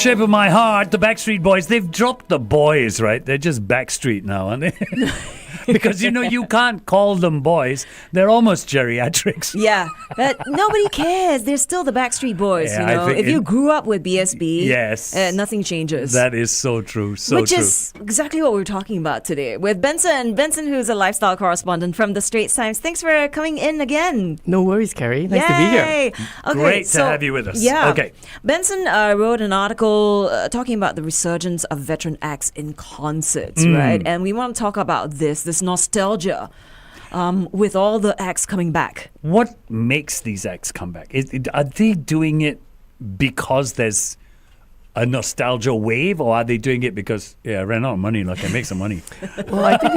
Shape of My Heart, the Backstreet Boys, they've dropped the boys, right? They're just Backstreet now, aren't they? Because, you can't call them boys. They're almost geriatrics. Yeah, but nobody cares. They're still the Backstreet Boys, Yeah, If you grew up with BSB, yes, nothing changes. That is so true, Which is exactly what we're talking about today with Benson. Benson, who's a lifestyle correspondent from the Straits Times. Thanks for coming in again. No worries, Carrie. Nice to be here. Okay, Great to have you with us. Yeah. Okay. Benson wrote an article talking about the resurgence of veteran acts in concerts, right? And we want to talk about this nostalgia with all the acts coming back. What makes these acts come back? Are they doing it because there's a nostalgia wave, or are they doing it because I ran out of money, I can make some money? Well, I think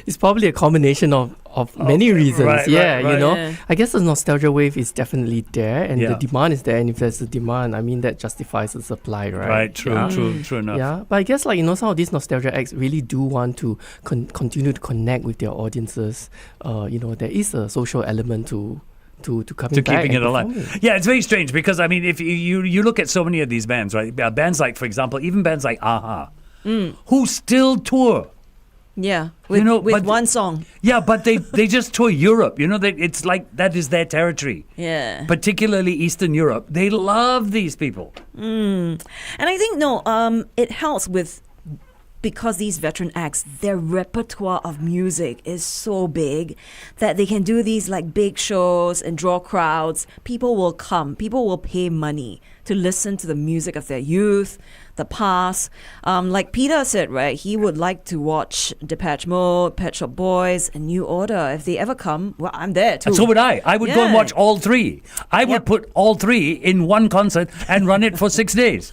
it's probably a combination of many reasons. Right, yeah, right. Yeah. I guess the nostalgia wave is definitely there, and Yeah. the demand is there. And if there's a demand, I mean that justifies the supply, right? Right, true enough. Yeah, but I guess some of these nostalgia acts really do want to continue to connect with their audiences. There is a social element to coming back keeping it and alive. performing. Yeah, it's very strange because if you look at so many of these bands, right? Bands like, for example, even bands like Aha, who still tour. Yeah, with one song. Yeah, but they just tour Europe. It's like that is their territory. Yeah. Particularly Eastern Europe. They love these people. And I think it helps because these veteran acts, their repertoire of music is so big that they can do these big shows and draw crowds. People will come. People will pay money to listen to the music of their youth, the past. Like Peter said, right, he would like to watch Depeche Mode, Pet Shop Boys, and New Order. If they ever come, well, I'm there too. And so would I. I would go and watch all three. I would put all three in one concert and run it for 6 days.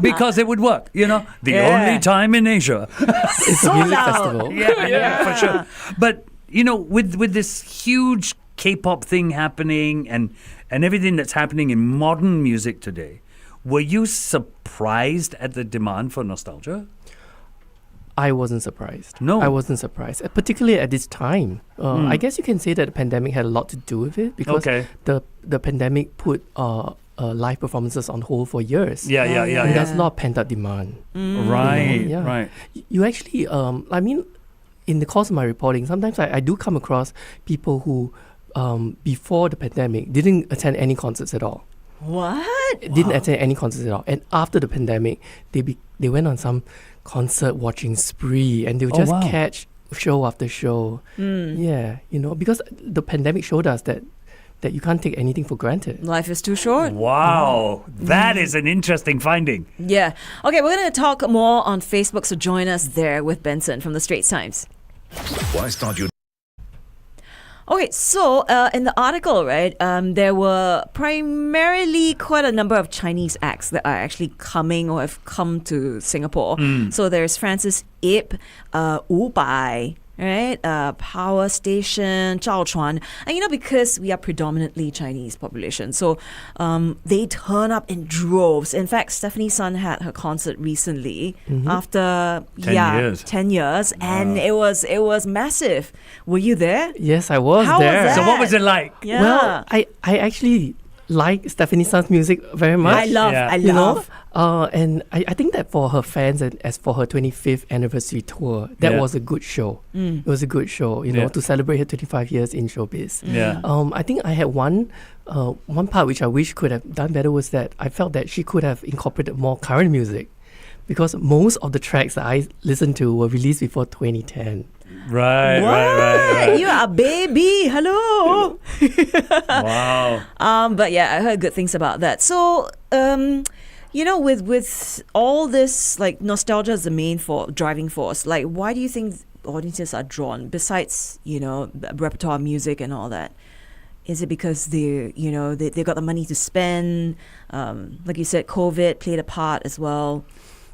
Because it would work, The only time in Asia. It's a music festival. Yeah, for sure. But, with this huge K-pop thing happening and everything that's happening in modern music today, were you surprised at the demand for nostalgia? I wasn't surprised. No. I wasn't surprised, particularly at this time. I guess you can say that the pandemic had a lot to do with it because the pandemic put live performances on hold for years. Yeah. And there's a lot of pent-up demand. Right, right. You actually, in the course of my reporting, sometimes I do come across people who, before the pandemic, didn't attend any concerts at all. What? Didn't attend any concerts at all. And after the pandemic, they went on some concert watching spree, and they would just catch show after show. Yeah, because the pandemic showed us that you can't take anything for granted. Life is too short. Wow, that is an interesting finding. Yeah. Okay, we're going to talk more on Facebook, so join us there with Benson from the Straits Times. Why start your Okay, so in the article, right, there were primarily quite a number of Chinese acts that are actually coming or have come to Singapore. So there's Francis Ip, Wu Bai, right, Power Station, Zhao Chuan. And because we are predominantly Chinese population, so they turn up in droves. In fact, Stephanie Sun had her concert recently after 10 years, and it was massive. Were you there? Yes, I was How there. was that? So what was it like? Yeah. Well, I actually like Stephanie Sun's music very much. I love. And I think that for her fans and as for her 25th anniversary tour, that was a good show. It was a good show, to celebrate her 25 years in showbiz. Yeah. I think I had one part which I wish could have done better was that I felt that she could have incorporated more current music, because most of the tracks that I listened to were released before 2010. Right. You are a baby. Hello. Wow. But yeah, I heard good things about that. So, with all this, nostalgia is the main driving force. Why do you think audiences are drawn? Besides, the repertoire music and all that, is it because they got the money to spend? Like you said, COVID played a part as well.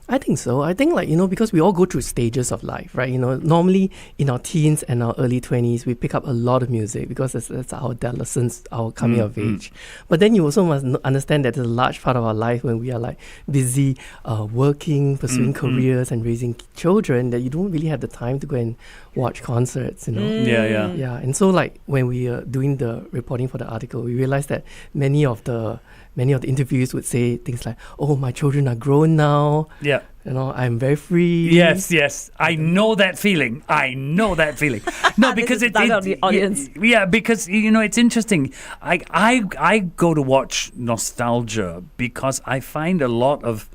I think so. I think because we all go through stages of life, right? Normally in our teens and our early 20s, we pick up a lot of music because that's our adolescence, our coming of age. But then you also must understand that there's a large part of our life when we are busy working, pursuing careers and raising children, that you don't really have the time to go and watch concerts, Yeah. Yeah, and so when we are doing the reporting for the article, we realized that many of the many of the interviews would say things like, "Oh, my children are grown now. Yeah. You know, I'm very free." Yes. I know that feeling. No, because This is target of the audience. Yeah, because it's interesting. I go to watch nostalgia because I find a lot of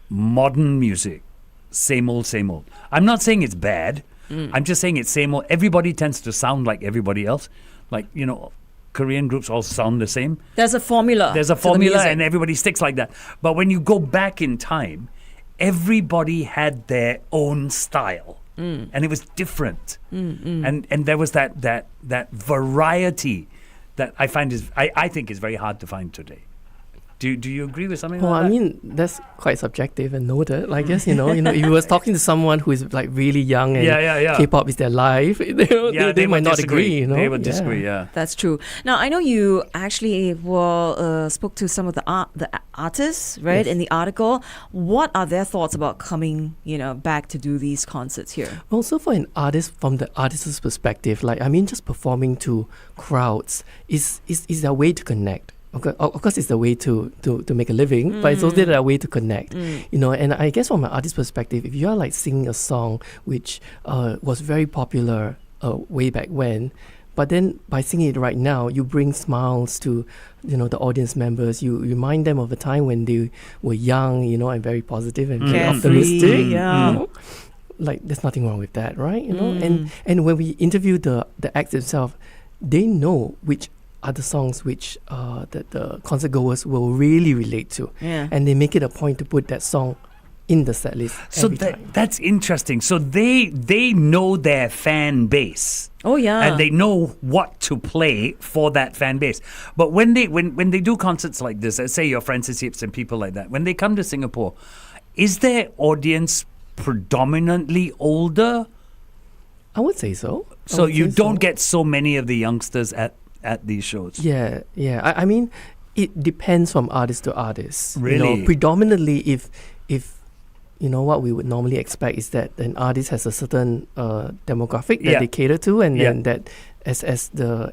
modern music same old. I'm not saying it's bad. I'm just saying it's same old. Everybody tends to sound like everybody else. Like, Korean groups all sound the same. There's a formula. There's a to the formula music. and everybody sticks like that. But when you go back in time, everybody had their own style. And it was different. And there was that variety that I find I think is very hard to find today. Do you agree with something Well, like that? I mean, that's quite subjective and noted. I guess, if you was talking to someone who is like really young and Yeah. K-pop is their life, they would might not disagree. agree. They would disagree, yeah. That's true. Now, I know you actually spoke to some of the artists, right, Yes. in the article. What are their thoughts about coming, back to do these concerts here? Also, for an artist, from the artist's perspective, just performing to crowds is their way to connect. Of course, it's the way to make a living, but it's also their way to connect. And I guess from an artist's perspective, if you are like singing a song which was very popular way back when, but then by singing it right now, you bring smiles to the audience members. You remind them of a time when they were young, and very positive and very optimistic. Yeah. Like there's nothing wrong with that, right? And when we interview the acts themselves, they know which are the songs which that the concert goers will really relate to. Yeah. And they make it a point to put that song in the set list So every time. that's interesting. So they know their fan base. Oh, yeah. And they know what to play for that fan base. But when they do concerts like this, let's say your Francis Hips and people like that, when they come to Singapore, is their audience predominantly older? I would say so. So you don't get so many of the youngsters at these shows. Yeah. I mean, it depends from artist to artist. Really? Predominantly, if what we would normally expect is that an artist has a certain demographic that they cater to, and then that as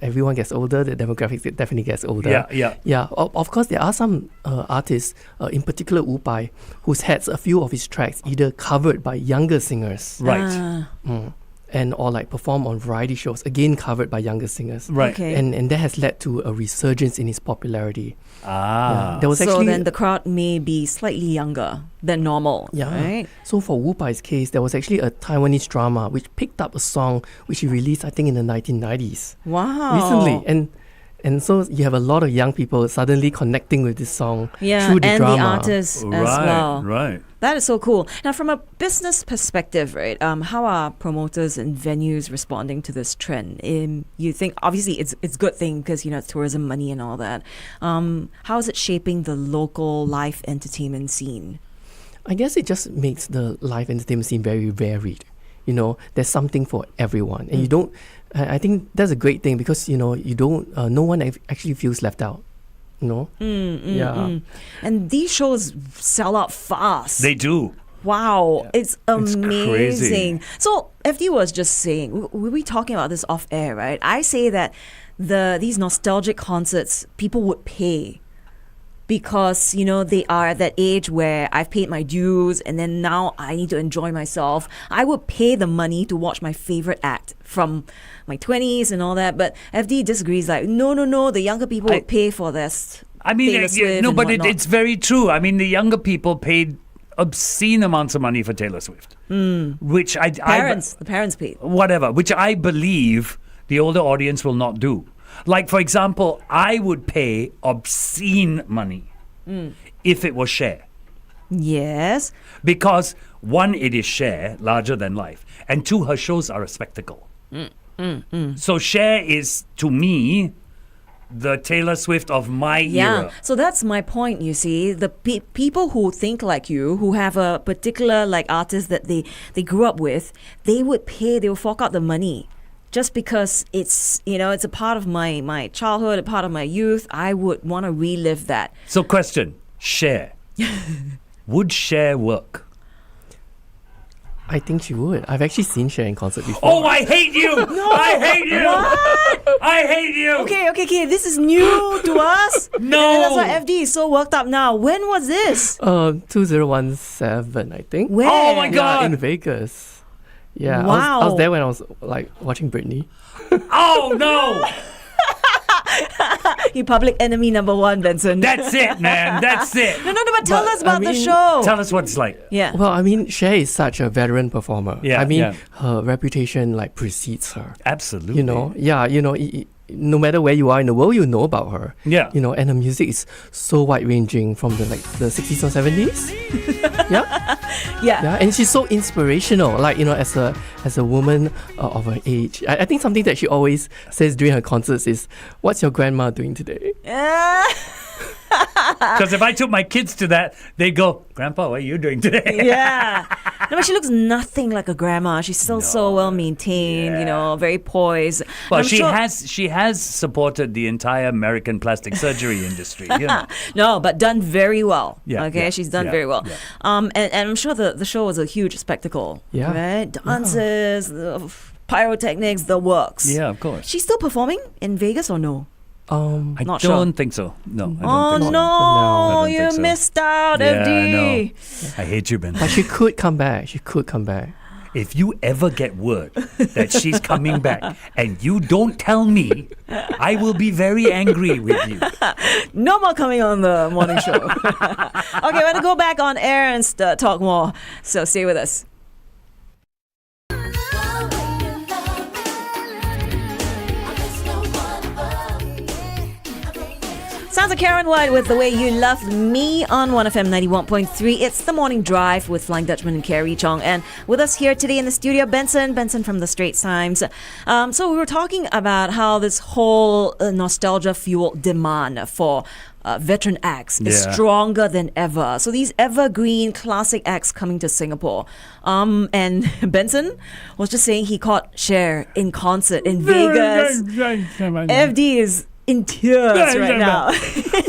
everyone gets older, the demographic definitely gets older. Yeah. Of course, there are some artists, in particular Upai, who's had a few of his tracks either covered by younger singers, Right. and or like perform on variety shows, again covered by younger singers. Right. Okay. And that has led to a resurgence in his popularity. There was So actually then the crowd may be slightly younger than normal, right? So for Wu Pai's case, there was actually a Taiwanese drama which picked up a song which he released, I think, in the 1990s. Wow. Recently. And so you have a lot of young people suddenly connecting with this song through the and drama. the artists as well. Right. That is so cool. Now, from a business perspective, right? How are promoters and venues responding to this trend? You think obviously it's a good thing because it's tourism money and all that. How is it shaping the local live entertainment scene? I guess it just makes the live entertainment scene very varied. There's something for everyone, and you don't. I think that's a great thing because you don't. No one actually feels left out. And these shows sell out fast. They do. Wow, it's amazing. crazy. So FD was just saying, we were talking about this off air, right? I say that these nostalgic concerts, people would pay because they are at that age where I've paid my dues and then now I need to enjoy myself. I would pay the money to watch my favorite act from my 20s and all that. But FD disagrees, like, no, the younger people would pay for this. I mean, Taylor Swift and but whatnot. it's very true. I mean, the younger people paid obscene amounts of money for Taylor Swift, which the parents paid. Whatever, which I believe the older audience will not do. Like, for example, I would pay obscene money if it was Cher. Yes. Because, one, it is Cher, larger than life. And two, her shows are a spectacle. So Cher is, to me, the Taylor Swift of my era. So that's my point, you see. The people who think like you, who have a particular artist that they grew up with, they would fork out the money. Just because it's a part of my childhood, a part of my youth, I would want to relive that. So question, Cher. Would Cher work? I think she would. I've actually seen Cher in concert before. Oh, I hate you! I hate you! What? I hate you! Okay. This is new to us. No. And that's why FD is so worked up now. When was this? 2017, I think. Where? Oh my God. Yeah, in Vegas. Yeah, Wow. I was there when I was like watching Britney. Oh no! You public enemy number one, Benson. That's it, man. That's it. No, but tell But, us about the I mean, show. Tell us what it's like. Yeah. Well, I mean, Cher is such a veteran performer. Yeah, I mean, yeah. her reputation like precedes her. Absolutely. You know, no matter where you are in the world, you know about her. Yeah. You know, and her music is so wide ranging from the 60s or 70s. Yeah. Yeah. And she's so inspirational. Like, as a woman of her age, I think something that she always says during her concerts is, "What's your grandma doing today?" Because if I took my kids to that, they'd go, "Grandpa, what are you doing today?" Yeah. No, but she looks nothing like a grandma. She's still so well maintained, very poised. Well, I'm sure- she has supported the entire American plastic surgery industry. You know. No, but done very well. Yeah, Okay, yeah, she's done yeah, very well. yeah. And I'm sure the show was a huge spectacle. Yeah. Right? Dances, the pyrotechnics, the works. Yeah, of course. She's still performing in Vegas or no? I Not don't sure. think so. No, I don't Oh think so. no, I don't you think so. missed out, Yeah, FD. I know. I hate you, Ben. But she could come back. She could come back. If you ever get word that she's coming back and you don't tell me, I will be very angry with you. No more coming on the morning show. Okay, we're going to go back on air and talk more. So stay with us. Sounds like Karen White with The Way You Loved Me on 1FM 91.3. It's the morning drive with Flying Dutchman and Carrie Chong. And with us here today in the studio, Benson from the Straits Times. So we were talking about how this whole nostalgia-fueled demand for veteran acts is Yeah. stronger than ever. So these evergreen classic acts coming to Singapore. And Benson was just saying he caught Cher in concert in Vegas. FD is in tears right now.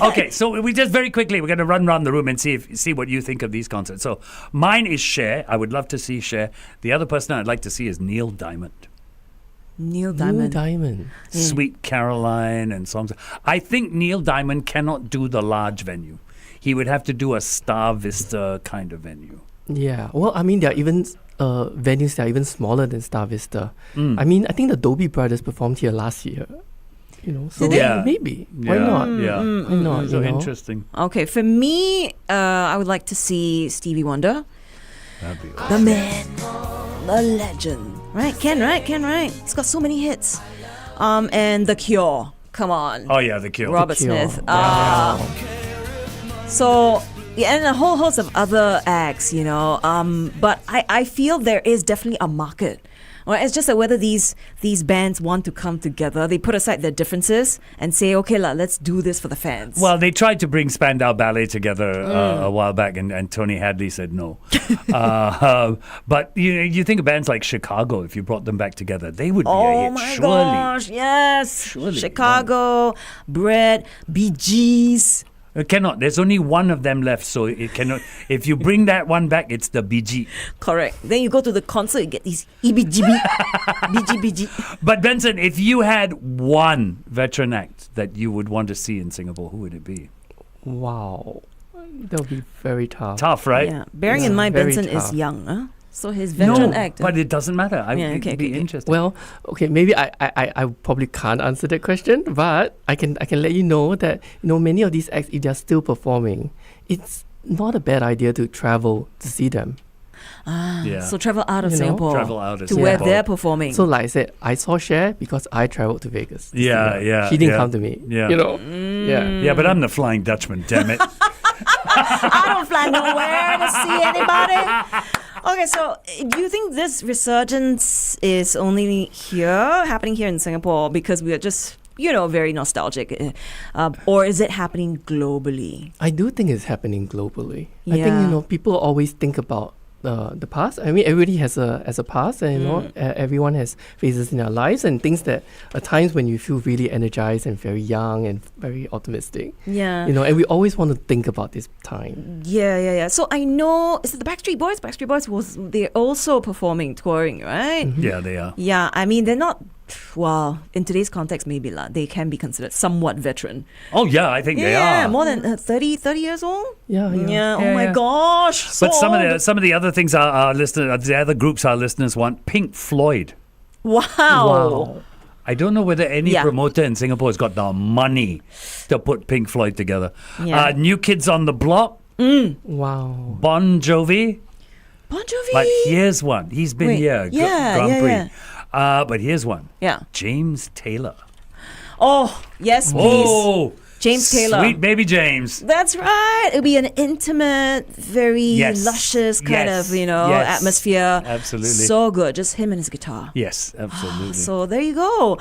Okay, so we just very quickly, we're going to run around the room and see what you think of these concerts. So mine is Cher. I would love to see Cher. The other person I'd like to see is Neil Diamond. Neil Neil Diamond. Diamond. Sweet Caroline and songs. I think Neil Diamond cannot do the large venue. He would have to do a Star Vista kind of venue. Yeah. Well, I mean, there are even venues that are even smaller than Star Vista. I mean, I think the Dobie Brothers performed here last year. So Did they? Yeah. maybe. Yeah, Why not? Yeah. Why not? So you know? interesting. Okay, for me, I would like to see Stevie Wonder. That'd be The man, the legend. Right? Ken, right? He's got so many hits. And The Cure. Come on. Oh yeah, The Cure. Robert Cure. Smith. So, yeah, and a whole host of other acts, but I feel there is definitely a market. Well, it's just that whether these bands want to come together, they put aside their differences and say, okay, let's do this for the fans. Well, they tried to bring Spandau Ballet together a while back, and Tony Hadley said no. But you think of bands like Chicago, if you brought them back together, they would be a oh hit, my surely. gosh, yes. Surely, Chicago, Bread, Bee Gees. It cannot. There's only one of them left, so it cannot. If you bring that one back, it's the BG. Correct. Then you go to the concert, you get these EBGB, BG. But Benson, if you had one veteran act that you would want to see in Singapore, who would it be? Wow. That would be very tough. Tough, right? Yeah. Bearing in Yeah, mind, very Benson is tough. young, huh? So his veteran No, act. but it doesn't matter. Yeah, okay, It'd be okay. interesting. Well, okay, maybe I probably can't answer that question, but I can let you know that many of these acts, if they're still performing, it's not a bad idea to travel to see them. yeah. So travel out of You know, Singapore travel out of to where Singapore. they're performing. So like I said, I saw Cher because I traveled to Vegas. to see Yeah, her. yeah, She didn't yeah. come to me. Yeah. Yeah. Yeah, but I'm the Flying Dutchman, damn it. I don't fly nowhere to see anybody. Okay, so do you think this resurgence is only happening here in Singapore because we are just, very nostalgic? Or is it happening globally? I do think it's happening globally. I Yeah. think, people always think about the past. I mean, everybody has a past, and everyone has phases in their lives and things that are times when you feel really energized and very young and very optimistic. Yeah. And we always want to think about this time. Yeah. So I know, is it the Backstreet Boys? Backstreet Boys they're also performing, touring, right? Yeah, they are. Yeah, I mean, they're not, well, in today's context, maybe they can be considered somewhat veteran. Oh, yeah, I think they Yeah, are. more than 30 years old? Yeah. Oh my gosh. So But old. some of the other things our listeners, the other groups our listeners want, Pink Floyd. Wow. I don't know whether any Yeah. promoter in Singapore has got the money to put Pink Floyd together. Yeah. New Kids on the Block, Wow. Bon Jovi. Bon Jovi. But here's one. He's been Wait, here, yeah, Grand yeah, Prix. yeah. But here's one. Yeah. James Taylor. Oh, yes, please. Oh, James Taylor. Sweet baby James. That's right. It'll be an intimate, very Yes. luscious kind Yes. of, Yes. atmosphere. Absolutely. So good. Just him and his guitar. Yes, absolutely. So there you go.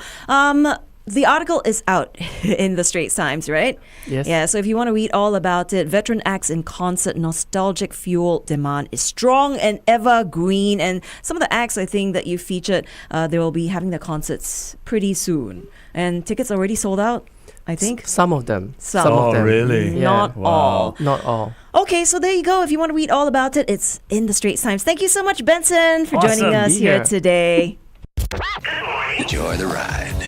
The article is out in the Straits Times, right? Yes. Yeah, so if you want to read all about it, veteran acts in concert, nostalgic fuel demand is strong and evergreen. And some of the acts I think that you featured, they will be having their concerts pretty soon. And tickets already sold out, I think. Some of them. Some. of them. really? Yeah. Not all. Not all. Okay, so there you go. If you want to read all about it, it's in the Straits Times. Thank you so much, Benson, for joining Awesome. us Be here here. today. Enjoy the ride.